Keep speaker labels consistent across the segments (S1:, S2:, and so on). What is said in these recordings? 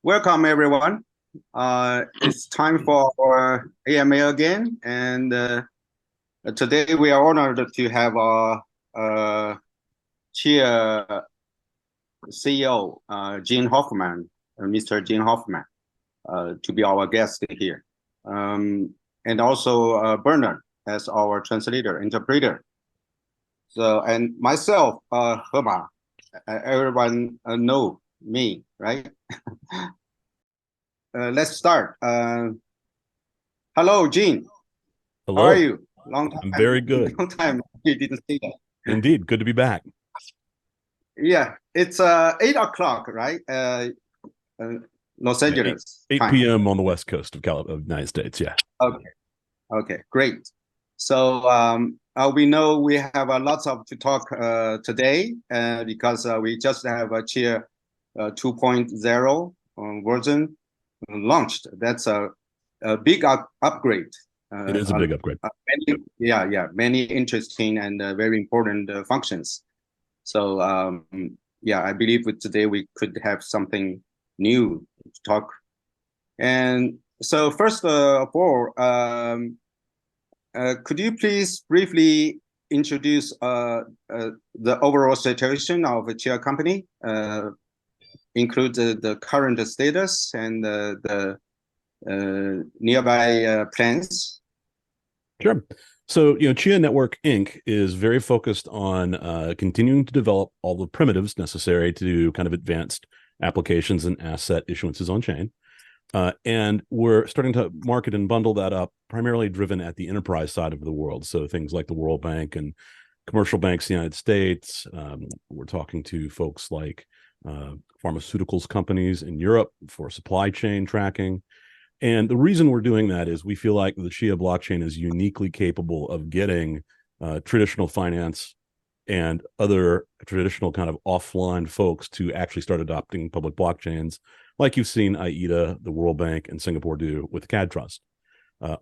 S1: Welcome, everyone. It's time for our AMA again, and today we are honored to have our Chia CEO, Gene Hoffman, Mr. Gene Hoffman, to be our guest here, and also Bernard as our translator, interpreter. So, and myself, Hema. Everyone know me, right? Let's start. Hello, Gene. How are
S2: Hello.
S1: you? Long
S2: I'm
S1: time,
S2: very good.
S1: long time. You didn't see that.
S2: Indeed. Good to be back.
S1: Yeah, it's 8 o'clock, right? Uh, Los
S2: Yeah, 8,
S1: Angeles
S2: 8
S1: time.
S2: p.m. on the West Coast of United States. Yeah.
S1: Okay, okay, great. So we know we have lots of to talk today because we just have a Chia 2.0 version launched. That's a big upgrade.
S2: It is a big upgrade.
S1: Many interesting and very important functions. So yeah, I believe today we could have something new to talk. And so first of all, could you please briefly introduce the overall situation of the Chia company, include the current status and the nearby plans?
S2: Sure. So, Chia Network Inc. is very focused on continuing to develop all the primitives necessary to do kind of advanced applications and asset issuances on chain. And we're starting to market and bundle that up, primarily driven at the enterprise side of the world. So things like the World Bank and commercial banks in the United States. We're talking to folks like pharmaceuticals companies in Europe for supply chain tracking. And the reason we're doing that is we feel like the Chia blockchain is uniquely capable of getting traditional finance and other traditional kind of offline folks to actually start adopting public blockchains, like you've seen AIDA, the World Bank, and Singapore do with CAD Trust.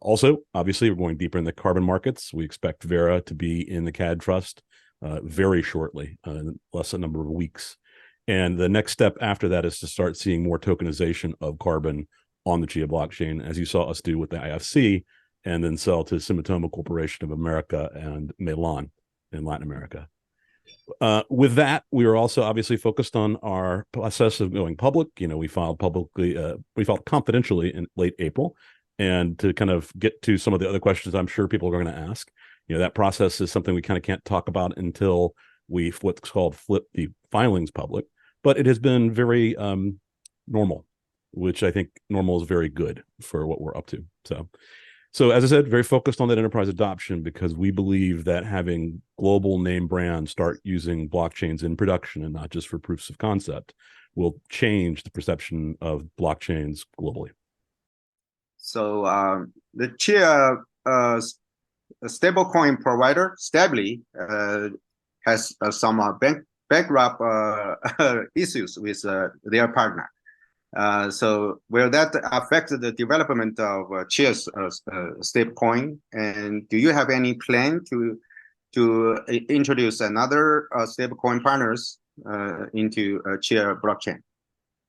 S2: Also, obviously, we're going deeper in the carbon markets. We expect Vera to be in the CAD Trust very shortly, less a number of weeks. And the next step after that is to start seeing more tokenization of carbon on the Chia blockchain, as you saw us do with the IFC, and then sell to Sumitomo Corporation of America and Milan in Latin America. With that, we are also obviously focused on our process of going public. We filed confidentially in late April, and to kind of get to some of the other questions I'm sure people are going to ask. That process is something we kind of can't talk about until we what's called flip the filings public. But it has been very normal, which I think normal is very good for what we're up to. So as I said, very focused on that enterprise adoption because we believe that having global name brands start using blockchains in production and not just for proofs of concept will change the perception of blockchains globally.
S1: So the Chia stablecoin provider, Stably, has some bankrupt issues with their partner. So will that affect the development of Chia's stablecoin? And do you have any plan to introduce another stablecoin partners into Chia blockchain?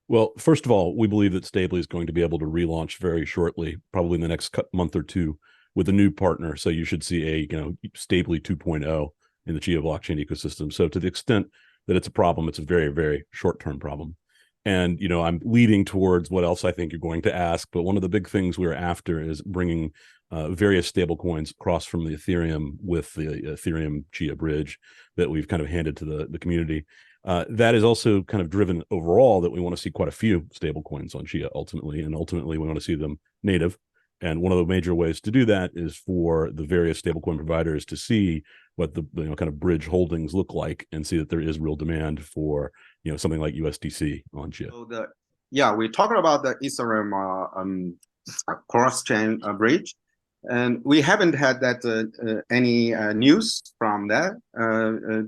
S2: Well, first of all, we believe that Stably is going to be able to relaunch very shortly, probably in the next month or two, with a new partner. So you should see a Stably 2.0 in the Chia blockchain ecosystem. So to the extent that it's a problem, it's a very, very short-term problem. And I'm leading towards what else I think you're going to ask, but one of the big things we're after is bringing various stablecoins across from the Ethereum with the Ethereum Chia bridge that we've kind of handed to the community. That is also kind of driven overall that we want to see quite a few stablecoins on Chia ultimately, and ultimately we want to see them native. And one of the major ways to do that is for the various stablecoin providers to see what the kind of bridge holdings look like and see that there is real demand for something like USDC on Chia.
S1: So we're talking about the Ethereum cross-chain bridge, and we haven't had that any news from that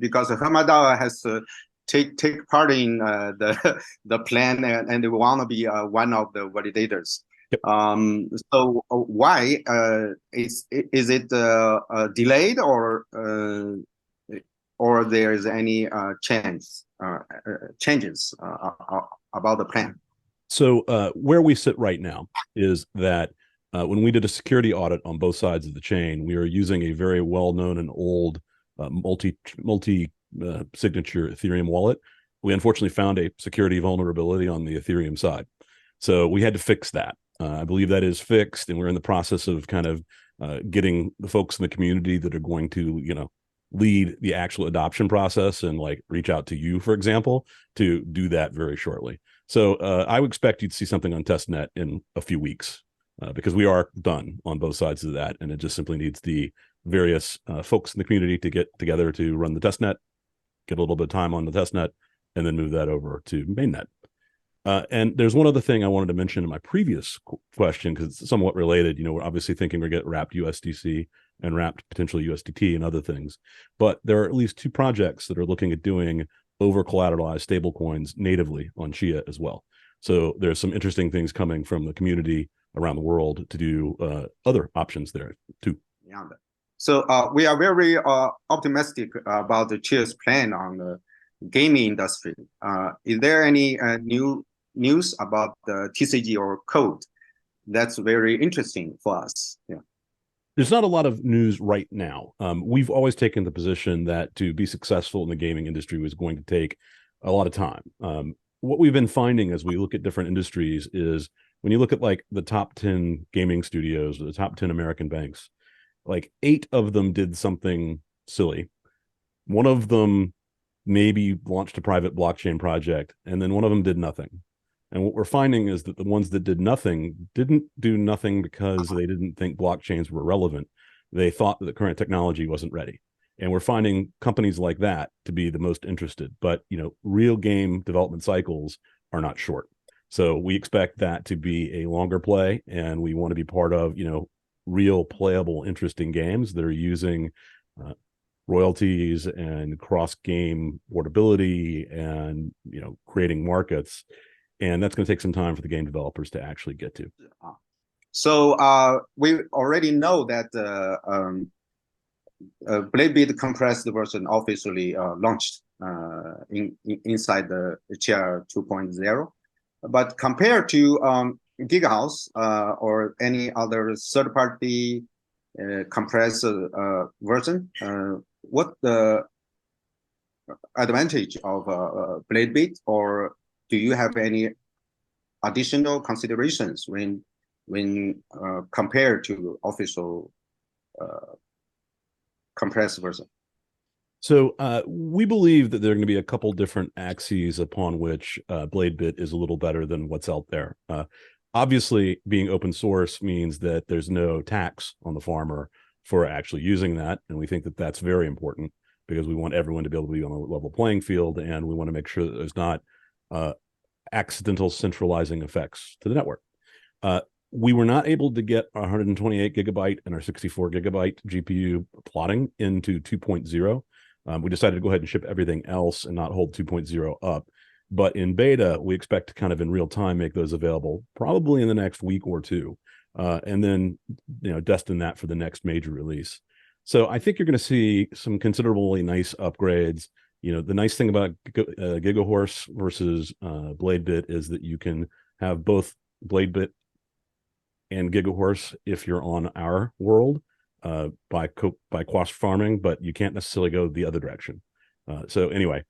S1: because HemaDAO has take part in the plan and they want to be one of the validators.
S2: Yep.
S1: So why is it delayed or there is any changes about the plan?
S2: So where we sit right now is that when we did a security audit on both sides of the chain, we are using a very well-known and old multi signature Ethereum wallet. We unfortunately found a security vulnerability on the Ethereum side, so we had to fix that. I believe that is fixed, and we're in the process of kind of getting the folks in the community that are going to, lead the actual adoption process and like reach out to you, for example, to do that very shortly. So I would expect you to see something on testnet in a few weeks because we are done on both sides of that, and it just simply needs the various folks in the community to get together to run the testnet, get a little bit of time on the testnet, and then move that over to mainnet. And there's one other thing I wanted to mention in my previous question, because it's somewhat related. We're obviously thinking we're getting wrapped USDC and wrapped potentially USDT and other things. But there are at least two projects that are looking at doing over collateralized stablecoins natively on Chia as well. So there's some interesting things coming from the community around the world to do other options there too.
S1: Yeah. So we are very optimistic about the Chia's plan on the gaming industry. Is there any new news about the TCG or code? That's very interesting for us. Yeah.
S2: There's not a lot of news right now. We've always taken the position that to be successful in the gaming industry was going to take a lot of time. What we've been finding as we look at different industries is when you look at like the top 10 gaming studios or the top 10 American banks, like 8 of them did something silly. One of them maybe launched a private blockchain project, and then one of them did nothing. And what we're finding is that the ones that did nothing didn't do nothing because they didn't think blockchains were relevant. They thought that the current technology wasn't ready. And we're finding companies like that to be the most interested. But, real game development cycles are not short. So we expect that to be a longer play, and we want to be part of, real playable, interesting games that are using royalties and cross-game portability and, creating markets. And that's going to take some time for the game developers to actually get to.
S1: So we already know that BladeBit compressed version officially launched inside the Chia 2.0. But compared to GigaHouse or any other third-party compressed version, what the advantage of BladeBit, or do you have any additional considerations when compared to official compressed version?
S2: So we believe that there are going to be a couple different axes upon which BladeBit is a little better than what's out there. Obviously, being open source means that there's no tax on the farmer for actually using that, and we think that that's very important because we want everyone to be able to be on a level playing field, and we want to make sure that there's not accidental centralizing effects to the network. We were not able to get our 128 gigabyte and our 64 gigabyte GPU plotting into 2.0. We decided to go ahead and ship everything else and not hold 2.0 up. But in beta, we expect to kind of in real time make those available probably in the next week or two, and then destine that for the next major release. So I think you're going to see some considerably nice upgrades. The nice thing about GigaHorse versus BladeBit is that you can have both BladeBit and GigaHorse if you're on our world by cross farming, but you can't necessarily go the other direction. So anyway,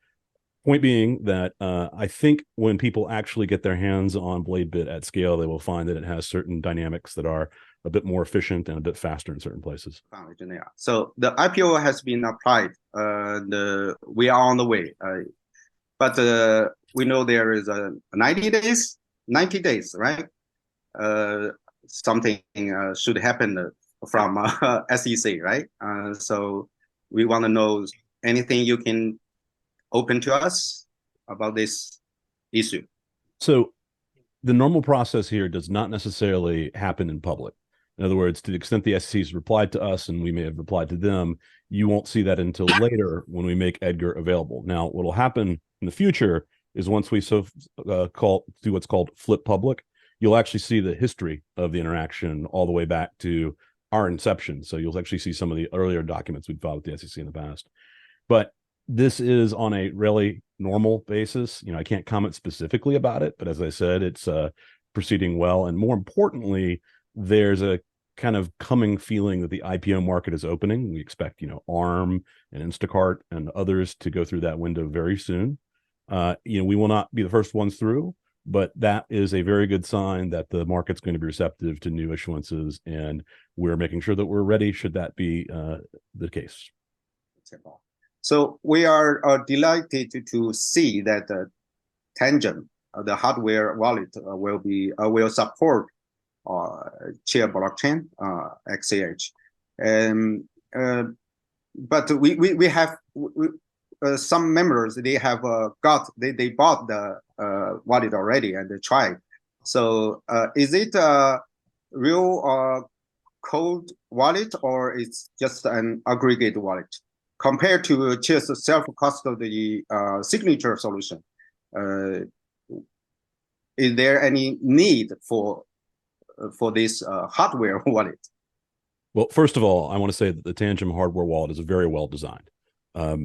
S2: point being that I think when people actually get their hands on BladeBit at scale, they will find that it has certain dynamics that are a bit more efficient and a bit faster in certain places.
S1: So the IPO has been applied. We are on the way, but we know there is a 90 days, right? Something should happen from SEC, right? So we want to know anything you can open to us about this issue.
S2: So the normal process here does not necessarily happen in public. In other words, to the extent the SEC has replied to us and we may have replied to them, you won't see that until later when we make Edgar available. Now, what will happen in the future is once we do what's called flip public, you'll actually see the history of the interaction all the way back to our inception. So you'll actually see some of the earlier documents we'd filed with the SEC in the past. But This is on a really normal basis. I can't comment specifically about it, but as I said, it's proceeding well. And more importantly, there's a kind of coming feeling that the IPO market is opening. We expect, ARM and Instacart and others to go through that window very soon. We will not be the first ones through, but that is a very good sign that the market's going to be receptive to new issuances, and we're making sure that we're ready should that be the case.
S1: So we are delighted to see that Tangent, the hardware wallet, will support Chia blockchain, XCH, and but we have some members, they have they bought the wallet already and they tried. So is it a real cold wallet, or it's just an aggregate wallet compared to Chia's self-custody signature solution? Is there any need for this hardware wallet?
S2: Well, first of all, I want to say that the Tangent hardware wallet is very well designed.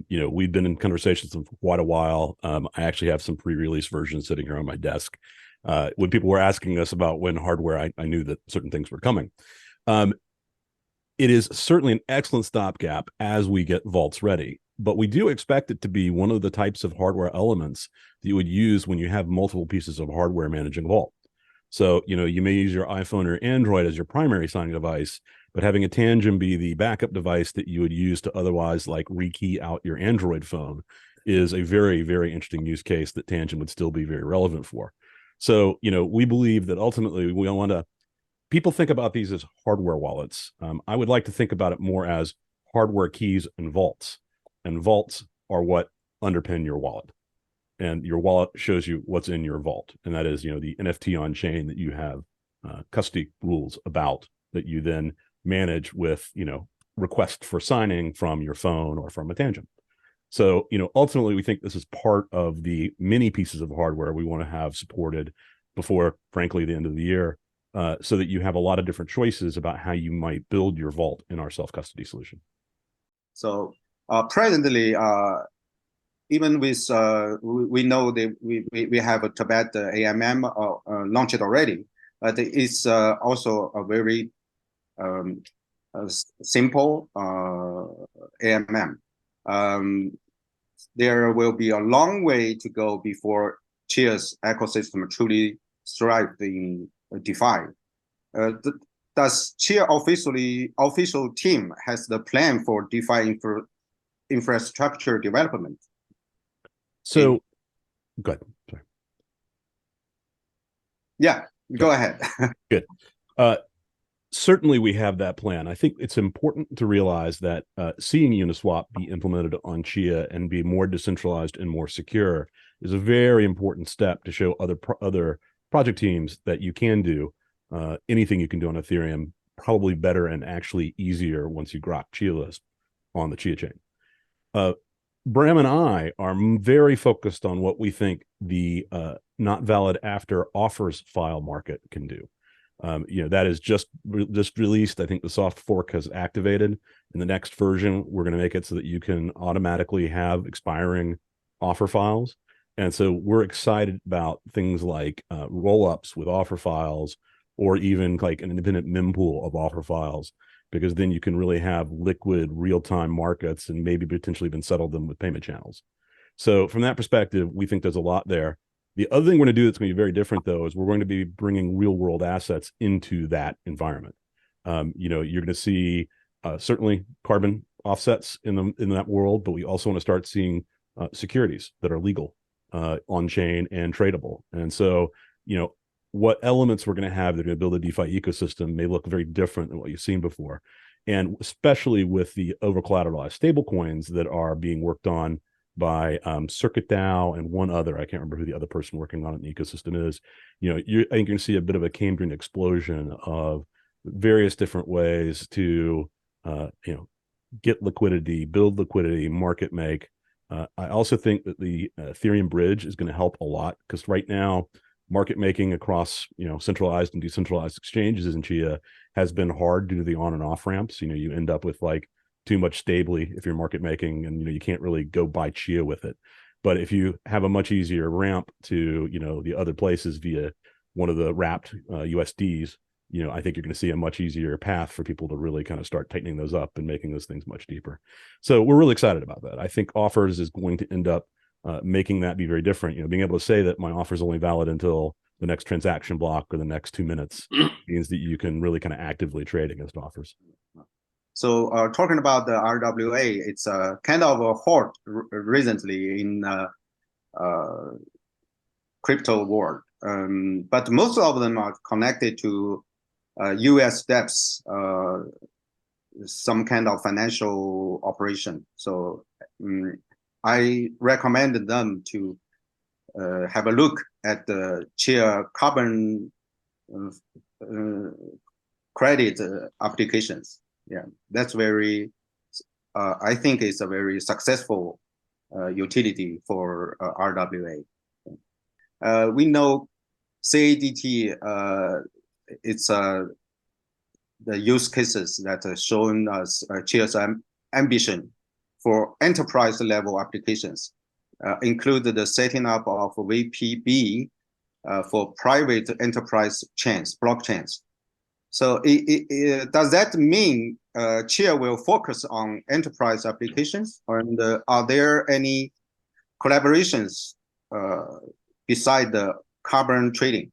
S2: We've been in conversations for quite a while. I actually have some pre-release versions sitting here on my desk. When people were asking us about when hardware, I knew that certain things were coming. It is certainly an excellent stopgap as we get vaults ready, but we do expect it to be one of the types of hardware elements that you would use when you have multiple pieces of hardware managing a vault. So, you may use your iPhone or Android as your primary signing device, but having a Tangent be the backup device that you would use to otherwise like rekey out your Android phone is a very, very interesting use case that Tangent would still be very relevant for. So, we believe that ultimately we want to, people think about these as hardware wallets. I would like to think about it more as hardware keys and vaults are what underpin your wallet. And your wallet shows you what's in your vault. And that is, the NFT on chain that you have custody rules about that you then manage with, request for signing from your phone or from a Tangent. So, ultimately, we think this is part of the many pieces of hardware we want to have supported before, frankly, the end of the year, so that you have a lot of different choices about how you might build your vault in our self-custody solution.
S1: So presently, even with we know that we have a Tibet AMM launched already, but it's also a very simple AMM. There will be a long way to go before Chia's ecosystem truly thrive in DeFi. Does Chia official team has the plan for DeFi infrastructure development?
S2: So, good. Sorry.
S1: Yeah, go ahead.
S2: Good. Certainly, we have that plan. I think it's important to realize that seeing Uniswap be implemented on Chia and be more decentralized and more secure is a very important step to show other project teams that you can do anything you can do on Ethereum, probably better and actually easier once you grok Chia list on the Chia chain. Bram and I are very focused on what we think the not valid after offers file market can do. That is just released. I think the soft fork has activated. In the next version, we're going to make it so that you can automatically have expiring offer files. And so we're excited about things like roll-ups with offer files, or even like an independent mempool of offer files, because then you can really have liquid real-time markets and maybe potentially even settle them with payment channels. So from that perspective, we think there's a lot there. The other thing we're going to do that's going to be very different, though, is we're going to be bringing real-world assets into that environment. You're going to see certainly carbon offsets in that world, but we also want to start seeing securities that are legal on-chain and tradable. And so, what elements we're going to have that are going to build a DeFi ecosystem may look very different than what you've seen before. And especially with the over-collateralized stablecoins that are being worked on by CircuitDAO and one other, I can't remember who the other person working on it in the ecosystem is. I think you're going to see a bit of a Cambrian explosion of various different ways to, get liquidity, build liquidity, market make. I also think that the Ethereum bridge is going to help a lot, because right now, market making across centralized and decentralized exchanges in Chia has been hard due to the on and off ramps. You end up with like too much stably if you're market making, and you can't really go buy Chia with it. But if you have a much easier ramp to the other places via one of the wrapped USDs, I think you're going to see a much easier path for people to really kind of start tightening those up and making those things much deeper. So we're really excited about that. I think offers is going to end up making that be very different. Being able to say that my offer is only valid until the next transaction block or the next 2 minutes means that you can really kind of actively trade against offers.
S1: So talking about the RWA, it's kind of a hot recently in crypto world, but most of them are connected to US debts, some kind of financial operation. So I recommended them to have a look at the Chia carbon credit applications. Yeah, that's very, I think it's a very successful utility for RWA. We know CADT, it's the use cases that are shown us Chia's ambition for enterprise level applications, include the setting up of VPB for private enterprise chains, blockchains. So does that mean Chia will focus on enterprise applications, and are there any collaborations beside the carbon trading?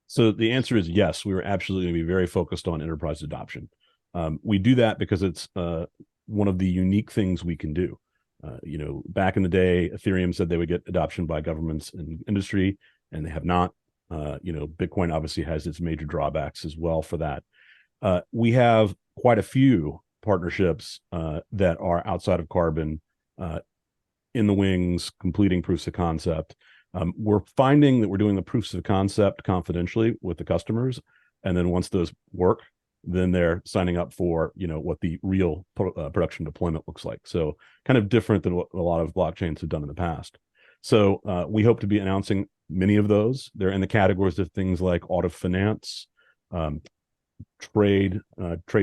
S2: So the answer is yes. We were absolutely going to be very focused on enterprise adoption. We do that because it's one of the unique things we can do. Back in the day, Ethereum said they would get adoption by governments and industry, and they have not. Bitcoin obviously has its major drawbacks as well for that. We have quite a few partnerships that are outside of carbon in the wings, completing proofs of concept. We're finding that we're doing the proofs of concept confidentially with the customers, and then once those work, then they're signing up for what the real production deployment looks like. So kind of different than what a lot of blockchains have done in the past. So we hope to be announcing many of those. They're in the categories of things like auto finance, trade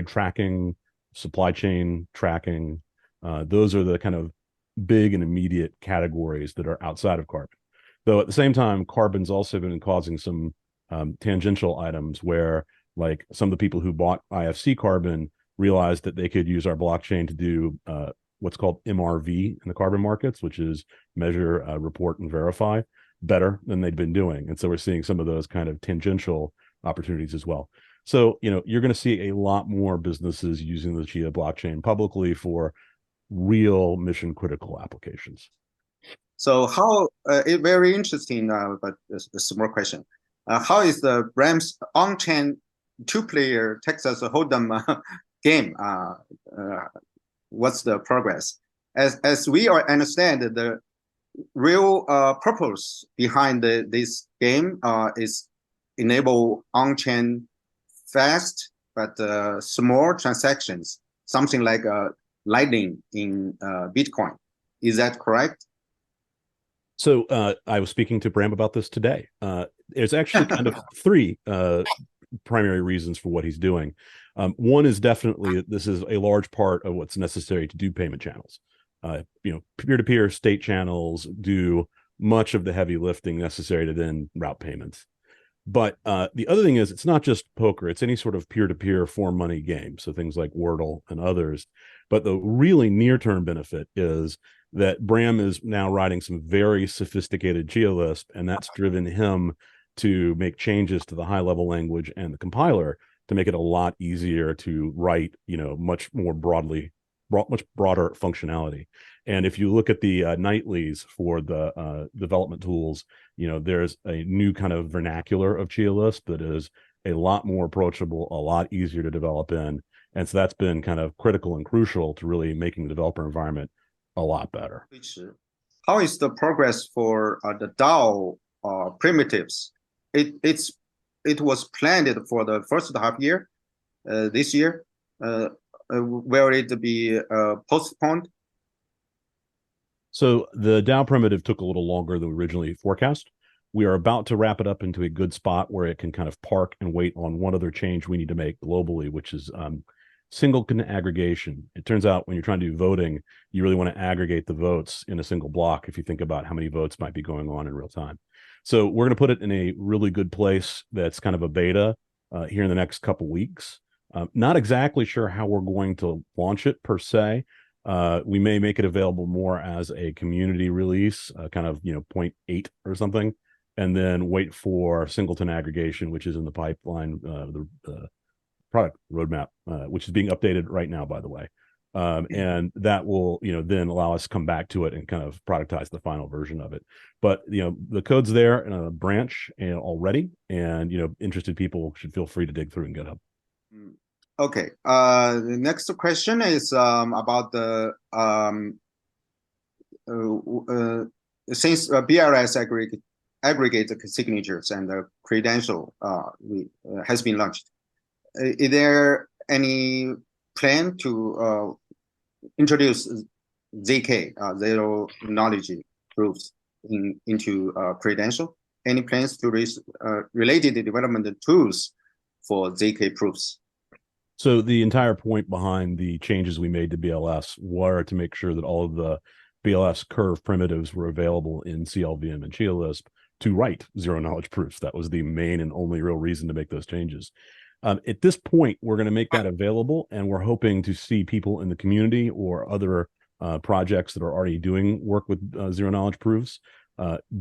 S2: tracking, supply chain tracking. Those are the kind of big and immediate categories that are outside of carbon. Though at the same time, carbon's also been causing some tangential items where, like, some of the people who bought IFC carbon realized that they could use our blockchain to do what's called MRV in the carbon markets, which is measure, report, and verify better than they'd been doing. And so we're seeing some of those kind of tangential opportunities as well. So, you're going to see a lot more businesses using the Chia blockchain publicly for real mission critical applications.
S1: So how, it's very interesting, but a small question. How is the BRAM's on-chain two-player Texas Hold'em game? What's the progress? As we understand, the real purpose behind this game is enable on-chain fast but small transactions, something like Lightning in Bitcoin. Is that correct?
S2: So I was speaking to Bram about this today. There's actually kind of three primary reasons for what he's doing. One is definitely this is a large part of what's necessary to do payment channels. Peer-to-peer state channels do much of the heavy lifting necessary to then route payments. But the other thing is, it's not just poker, it's any sort of peer-to-peer form money game. So things like Wordle and others. But the really near-term benefit is that Bram is now writing some very sophisticated Chia Lisp, and that's driven him to make changes to the high-level language and the compiler to make it a lot easier to write, much broader functionality. And if you look at the nightlies for the development tools, there's a new kind of vernacular of Chia Lisp that is a lot more approachable, a lot easier to develop in. And so that's been kind of critical and crucial to really making the developer environment a lot better.
S1: How is the progress for the DAO primitives? It was planned for the first half year this year. Will it be postponed?
S2: So the DAO primitive took a little longer than we originally forecast. We are about to wrap it up into a good spot where it can kind of park and wait on one other change we need to make globally, which is singleton aggregation. It turns out when you're trying to do voting, you really want to aggregate the votes in a single block if you think about how many votes might be going on in real time. So we're going to put it in a really good place that's kind of a beta here in the next couple weeks. Not exactly sure how we're going to launch it per se. We may make it available more as a community release, kind of 0.8 or something, and then wait for singleton aggregation, which is in the pipeline, the product roadmap, which is being updated right now, by the way. And that will, then allow us to come back to it and kind of productize the final version of it. But, the code's there in a branch already, and, interested people should feel free to dig through in GitHub.
S1: Okay. The next question is about the since BLS aggregate the signatures and the credential has been launched. Is there any plan to introduce ZK, zero knowledge proofs, into credential? Any plans to raise related development tools for ZK proofs?
S2: So the entire point behind the changes we made to BLS were to make sure that all of the BLS curve primitives were available in CLVM and Chia Lisp to write zero knowledge proofs. That was the main and only real reason to make those changes. At this point, we're going to make that available, and we're hoping to see people in the community or other projects that are already doing work with zero knowledge proofs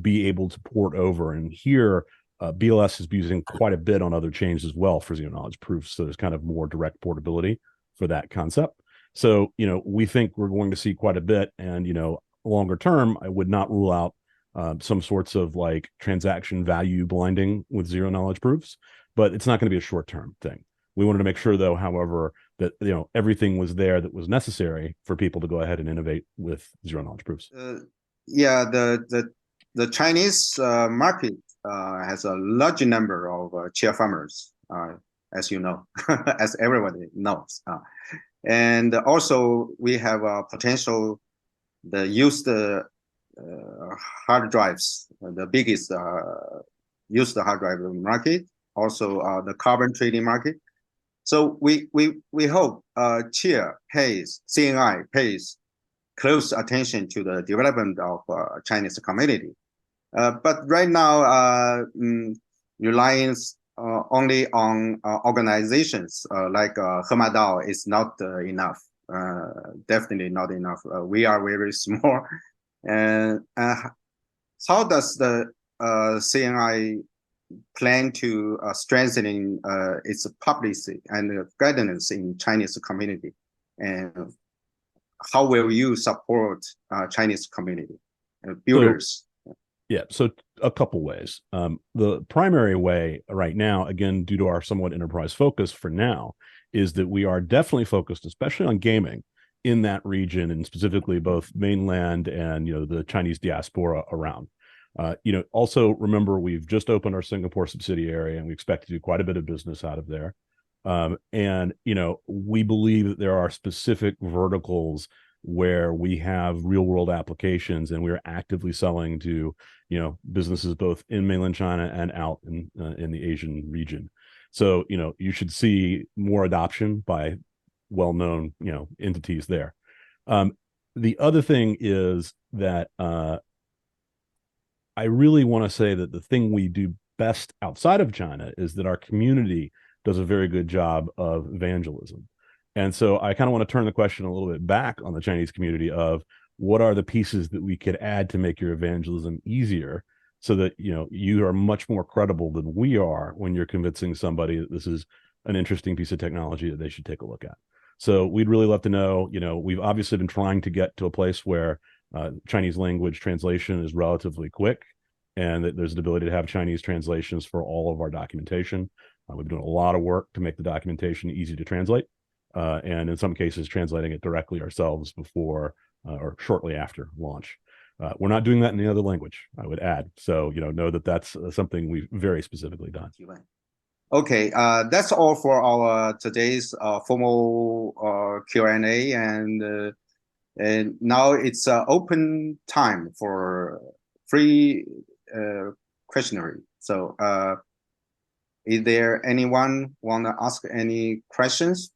S2: be able to port over. And here, BLS is using quite a bit on other chains as well for zero knowledge proofs. So there's kind of more direct portability for that concept. So, we think we're going to see quite a bit. And, longer term, I would not rule out some sorts of like transaction value blinding with zero knowledge proofs, but it's not going to be a short-term thing. We wanted to make sure, though, however, that everything was there that was necessary for people to go ahead and innovate with zero knowledge proofs.
S1: Yeah, the Chinese market has a large number of Chia farmers, as you know, as everybody knows, and also we have a potential the used hard drives, the biggest used hard drive market. Also, the carbon trading market. So we hope Chia CNI pays close attention to the development of Chinese community. But right now, reliance only on organizations like HemaDAO is not enough. Definitely not enough. We are very small. And how does the CNI plan to strengthening its publicity and guidance in Chinese community, and how will you support Chinese community builders?
S2: So a couple ways. The primary way right now, again, due to our somewhat enterprise focus for now, is that we are definitely focused, especially on gaming in that region, and specifically both mainland and the Chinese diaspora around. Also remember, we've just opened our Singapore subsidiary, and we expect to do quite a bit of business out of there. And we believe that there are specific verticals where we have real world applications, and we're actively selling to businesses both in mainland China and out in the Asian region. So you should see more adoption by well-known entities there. The other thing is that I really want to say that the thing we do best outside of China is that our community does a very good job of evangelism. And so I kind of want to turn the question a little bit back on the Chinese community of what are the pieces that we could add to make your evangelism easier, so that you are much more credible than we are when you're convincing somebody that this is an interesting piece of technology that they should take a look at. So we'd really love to know, we've obviously been trying to get to a place where Chinese language translation is relatively quick, and that there's an ability to have Chinese translations for all of our documentation. We've been doing a lot of work to make the documentation easy to translate, and in some cases translating it directly ourselves before or shortly after launch. We're not doing that in any other language, I would add. So know that that's something we've very specifically done.
S1: Okay, that's all for our today's formal Q&A, and now it's open time for free questionnaire. So is there anyone want to ask any questions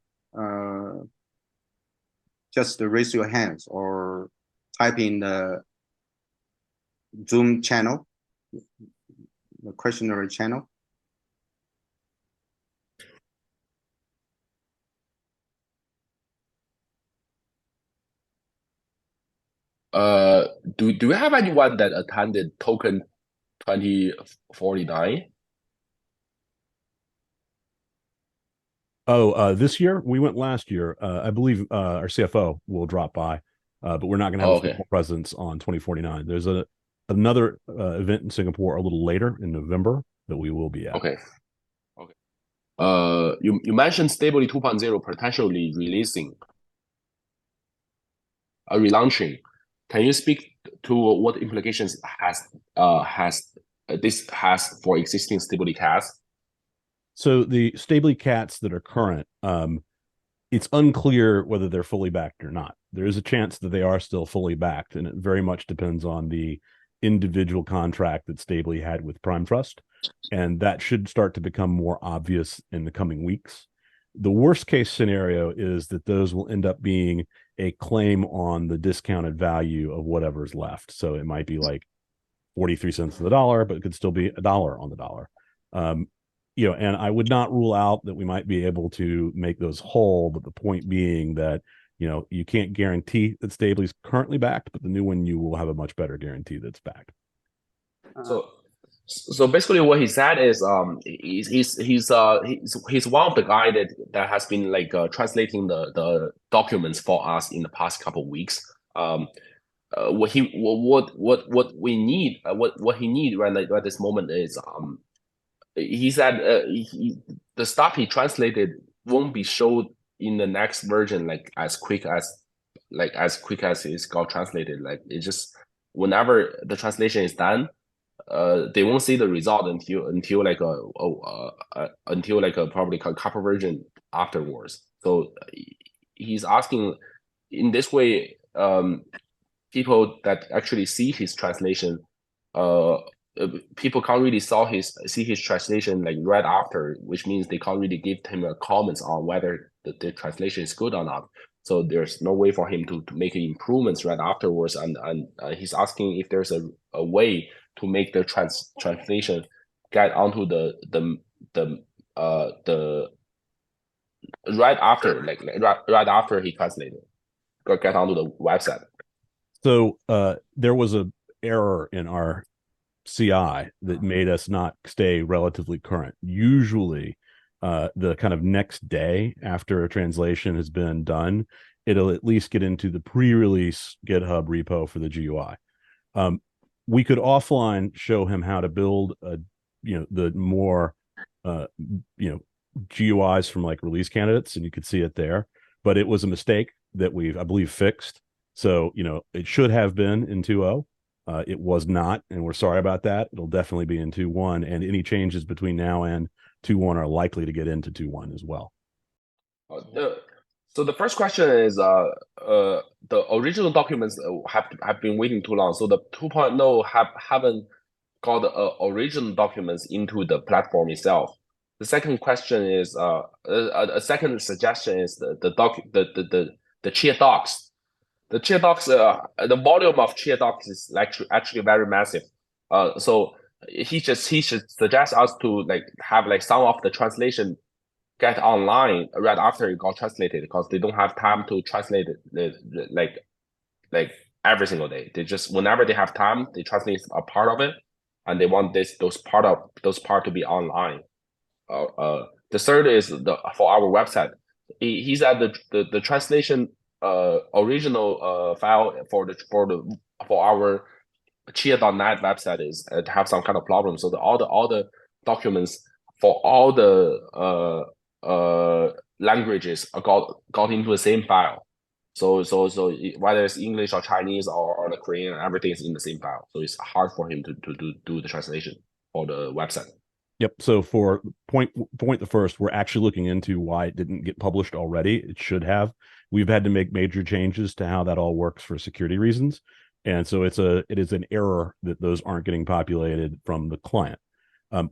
S1: just raise your hands or type in the Zoom channel, the questionnaire channel.
S3: Do you have anyone that attended token 2049?
S2: Oh, this year we went last year. I believe our CFO will drop by, but we're not going to have a physical presence on 2049. There's another event in Singapore a little later in November that we will be at.
S3: Okay. You mentioned Stability 2.0 potentially releasing a relaunching. Can you speak to what implications this has for existing Stability cats?
S2: So the Stability cats that are current, it's unclear whether they're fully backed or not. There is a chance that they are still fully backed, and it very much depends on the individual contract that Stability had with Prime Trust, and that should start to become more obvious in the coming weeks. The worst case scenario is that those will end up being a claim on the discounted value of whatever's left. So it might be like 43 cents on the dollar, but it could still be $1 on the dollar. And I would not rule out that we might be able to make those whole, but the point being that, you can't guarantee that Stability is currently backed, but the new one, you will have a much better guarantee that's backed.
S3: So basically what he said is he's one of the guy that has been like translating the documents for us in the past couple of weeks. What he need right at this moment is he said the stuff he translated won't be showed in the next version like as quick as it's got translated. Like it just whenever the translation is done, they won't see the result until probably a couple version afterwards. So he's asking in this way, people that actually see his translation, people can't really see his translation like right after, which means they can't really give him a comments on whether the translation is good or not. So there's no way for him to make improvements right afterwards. And he's asking if there's a way to make the translation get onto the right after right after he translated, get onto the website.
S2: So there was a error in our CI that made us not stay relatively current. Usually, the kind of next day after a translation has been done, it'll at least get into the pre-release GitHub repo for the GUI. We could offline show him how to build the more GUIs from like release candidates, and you could see it there. But it was a mistake that I believe fixed. So it should have been in 2.0. It was not, and we're sorry about that. It'll definitely be in 2.1, and any changes between now and 2.1 are likely to get into 2.1 as well.
S3: So the first question is the original documents have been waiting too long. So the 2.0 haven't got the original documents into the platform itself. The second question is a second suggestion is the Chia docs. The Chia docs, the volume of Chia docs is actually very massive. So he should suggest us to have some of the translation get online right after it got translated, because they don't have time to translate it like every single day. They just whenever they have time, they translate a part of it, and they want those part to be online. The third is for our website. He said the translation original file for our Chia.net website is have some kind of problem. So all the documents for all the languages are got into the same file. So whether it's English or Chinese or the Korean, everything is in the same file. So it's hard for him to do the translation for the website.
S2: Yep. So for point the first, we're actually looking into why it didn't get published already. It should have. We've had to make major changes to how that all works for security reasons. And so it is an error that those aren't getting populated from the client.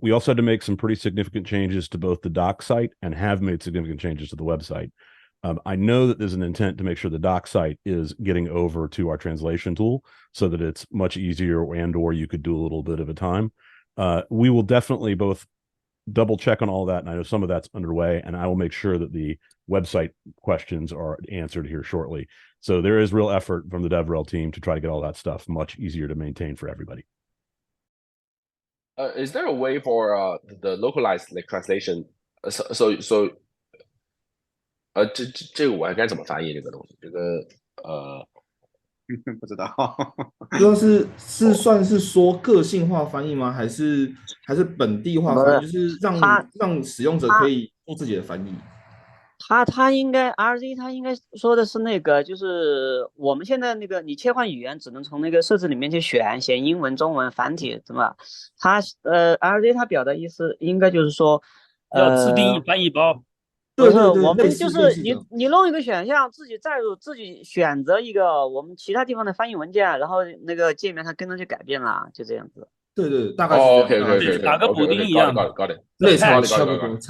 S2: We also had to make some pretty significant changes to both the doc site and have made significant changes to the website. I know that there's an intent to make sure the doc site is getting over to our translation tool so that it's much easier, and or you could do a little bit of a time. We will definitely both double check on all that, and I know some of that's underway, and I will make sure that the website questions are answered here shortly. So there is real effort from the DevRel team to try to get all that stuff much easier to maintain for everybody.
S3: Is there a way for the localized like translation? So 这个我还该怎么翻译这个东西？这个
S1: 不知道。
S4: 不知道是算是说个性化翻译吗？还是本地化翻译？就是让使用者可以做自己的翻译。
S5: 他应该 RZ 他应该说的是那个，就是我们现在那个你切换语言只能从那个设置里面去选英文、中文、繁体，怎么？他RZ 他表达意思应该就是说，
S6: 要自定义翻译包。
S4: 对对对，
S5: 我们就是你弄一个选项，自己载入，自己选择一个我们其他地方的翻译文件，然后那个界面它跟着就改变了，就这样子。
S4: 对对，大概是这样。
S3: OK，
S6: 打个补丁一样。
S3: Got it。
S4: 类差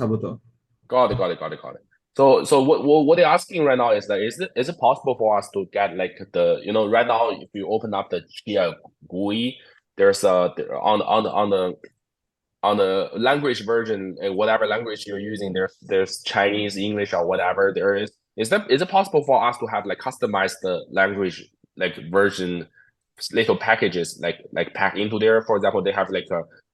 S4: 不多。
S3: Got it. So what they're asking right now is that is it possible for us to get like the right now if you open up the Chia GUI, there's on the language version, whatever language you're using, there's Chinese, English, or whatever there is. Is it possible for us to have like customized the language like version little packages like pack into there? For example, they have like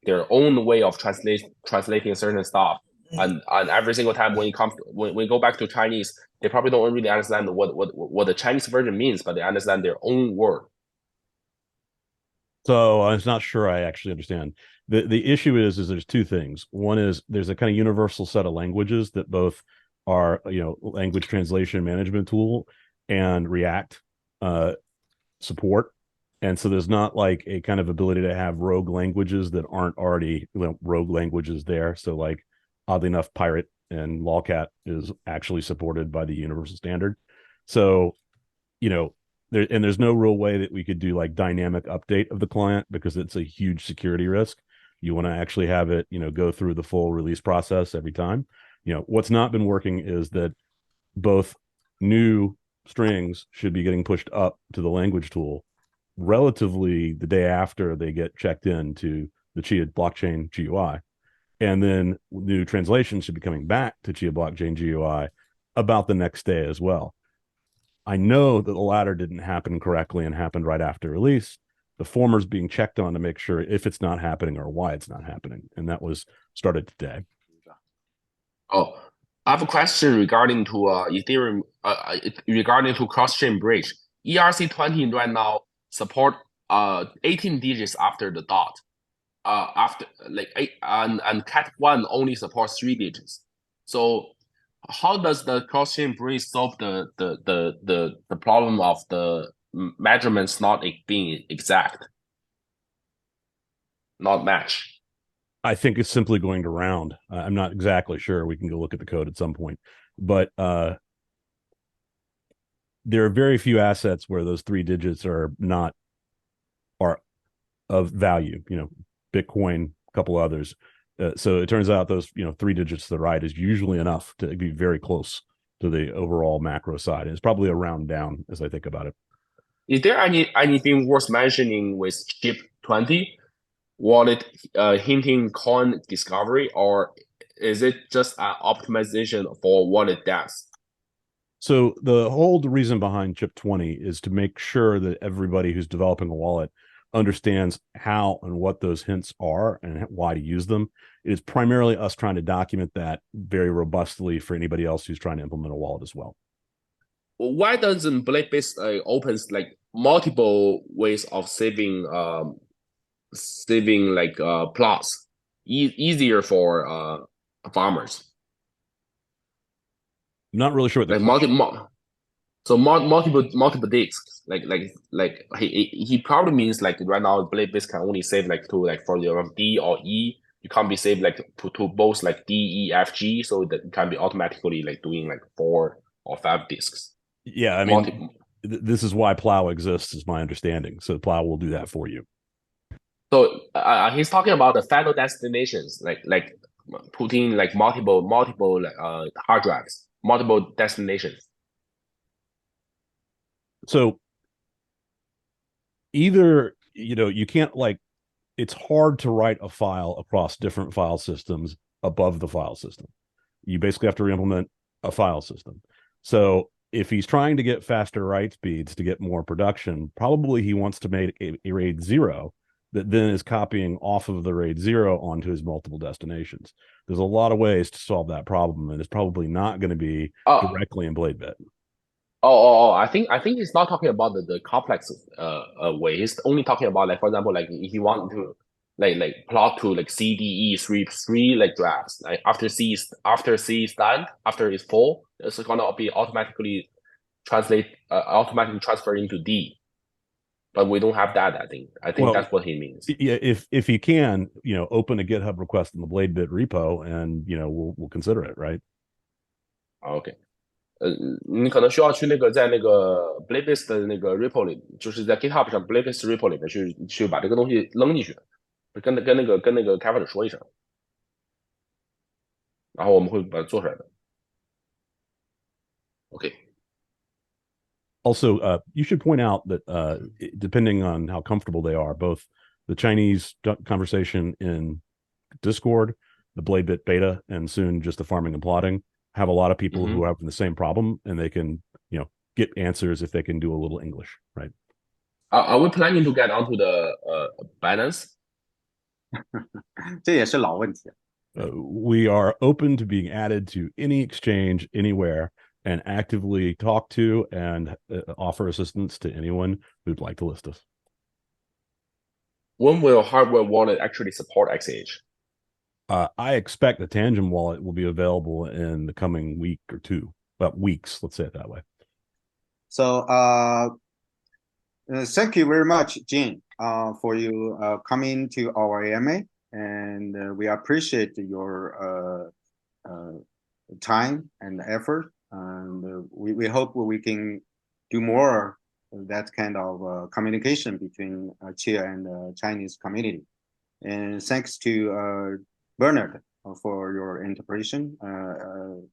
S3: their own way of translating certain stuff. And every single time when we go back to Chinese, they probably don't really understand what the Chinese version means, but they understand their own word.
S2: So I'm not sure I actually understand. The issue is there's two things. One is there's a kind of universal set of languages that both are language translation management tool and React support. And so there's not like a kind of ability to have rogue languages that aren't already rogue languages there. So like oddly enough, Pirate and Lolcat is actually supported by the universal standard. So, there's no real way that we could do like dynamic update of the client because it's a huge security risk. You want to actually have it, go through the full release process every time. What's not been working is that both new strings should be getting pushed up to the language tool relatively the day after they get checked in to the Chia blockchain GUI. And then new translations should be coming back to Chia blockchain GUI about the next day as well. I know that the latter didn't happen correctly and happened right after release. The former is being checked on to make sure if it's not happening or why it's not happening. And that was started today.
S3: Oh, I have a question regarding to Ethereum, regarding to cross-chain bridge. ERC20 right now support 18 digits after the dot. After like 8 and Cat1 only supports 3 digits. So how does the cross-chain bridge solve the problem of the measurements not being exact, not match?
S2: I think it's simply going to round. I'm not exactly sure. We can go look at the code at some point, but there are very few assets where those 3 digits are of value. Bitcoin, a couple others. So it turns out those 3 digits to the right is usually enough to be very close to the overall macro side. And it's probably a round down as I think about it.
S3: Is there anything worth mentioning with chip 20 wallet hinting coin discovery, or is it just an optimization for wallet depth?
S2: So the whole reason behind chip 20 is to make sure that everybody who's developing a wallet understands how and what those hints are and why to use them. It is primarily us trying to document that very robustly for anybody else who's trying to implement a wallet as well.
S3: Why doesn't Blade-based opens like multiple ways of saving like plots easier for farmers?
S2: I'm not really sure what
S3: the multiple disks. Like he probably means like right now Blade-based can only save like to like for your D or E. You can't be saved like to both like D, E, F, G, so that it can be automatically like doing like 4 or 5 disks.
S2: Yeah, I mean, this is why Plow exists, is my understanding. So Plow will do that for you.
S3: So he's talking about the final destinations, like putting like multiple hard drives. multiple destinations.
S2: So either, you can't it's hard to write a file across different file systems above the file system. You basically have to re-implement a file system. So if he's trying to get faster write speeds to get more production, probably he wants to make a RAID 0 that then is copying off of the RAID 0 onto his multiple destinations. There's a lot of ways to solve that problem, and it's probably not going to be directly in BladeBit.
S3: I think he's not talking about the complex way. He's only talking about, like, for example, like if you want to like plot to like CDE three like drafts, like after C is done, after it's full, it's gonna be automatically automatically transfer into D. But we don't have that. I think that's what he means.
S2: Yeah, if you can, open a GitHub request in the BladeBit repo, and we'll consider it, right?
S3: OK。你可能需要去在那个 BladeBase 的那个 repo 里，就是在 GitHub 上 BladeBase repo 里面去把这个东西扔进去，跟那个开发者说一声，然后我们会把它做出来的。OK。
S2: Also, you should point out that depending on how comfortable they are, both the Chinese conversation in Discord, the BladeBit beta, and soon just the farming and plotting have a lot of people who are having the same problem, and they can, get answers if they can do a little English, right?
S3: Are we planning to get onto the Binance?
S1: 这也是老问题。
S2: We are open to being added to any exchange anywhere, and actively talk to and offer assistance to anyone who'd like to list us.
S3: When will hardware wallet actually support XCH?
S2: I expect the Tangent wallet will be available in the coming week or two, weeks, let's say it that way.
S1: So thank you very much, Jin, for you coming to our AMA, and we appreciate your time and effort, and we hope we can do more that kind of communication between Chia and the Chinese community. And thanks to Bernard for your interpretation,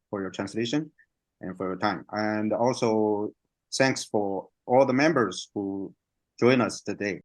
S1: for your translation, and for your time. And also thanks for all the members who join us today.